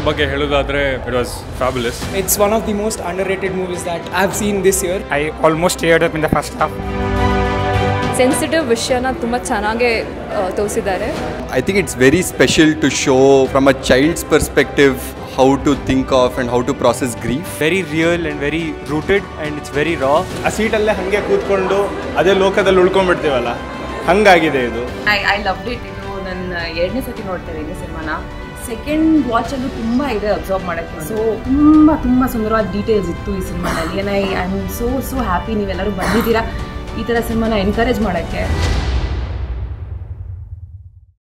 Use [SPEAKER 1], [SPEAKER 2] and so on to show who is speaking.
[SPEAKER 1] ಬಗ್ಗೆ ಹೇಳೋದಾದ್ರೆ it was fabulous.
[SPEAKER 2] It's one of the most underrated movies that I've seen this year.
[SPEAKER 3] I almost teared up in the first half.
[SPEAKER 4] Sensitive ವಿಷಯನ ತುಂಬ ಚೆನ್ನಾಗಿ ತೋರಿಸಿದ್ದಾರೆ.
[SPEAKER 5] I think it's very special to show from a child's perspective how to think of and how to process grief.
[SPEAKER 6] Very real and very rooted and it's very raw.
[SPEAKER 7] ಆ ಸೀಟಲ್ಲೇ ಹಾಗೆ ಕೂತ್ಕೊಂಡು ಅದೇ ಲೋಕದಲ್ಲಿ ಉಳ್ಕೊಂಡ್ಬಿಡ್ತೀವಲ್ಲ ಹಂಗಾಗಿದೆ ಇದು.
[SPEAKER 8] I loved it. ಇದು ನನ್ನ 2ನೇ ಸತಿ ನೋಡ್ತಾ ಇದ್ದೀನಿ ಸಿನಿಮಾನ. ಸೆಕೆಂಡ್ ವಾಚಲ್ಲೂ ತುಂಬ ಇದೆ ಅಬ್ಸರ್ವ್ ಮಾಡೋಕ್ಕೆ. ಸೊ ತುಂಬ ಸುಂದರವಾದ ಡೀಟೇಲ್ಸ್ ಇತ್ತು ಈ ಸಿನಿಮಾದಲ್ಲಿ. ಐ ಆಮ್ ಸೋ ಹ್ಯಾಪಿ ನೀವೆಲ್ಲರೂ ಬಂದಿದ್ದೀರಾ ಈ ಥರ ಸಿನಿಮಾನ ಎನ್ಕರೇಜ್ ಮಾಡೋಕ್ಕೆ.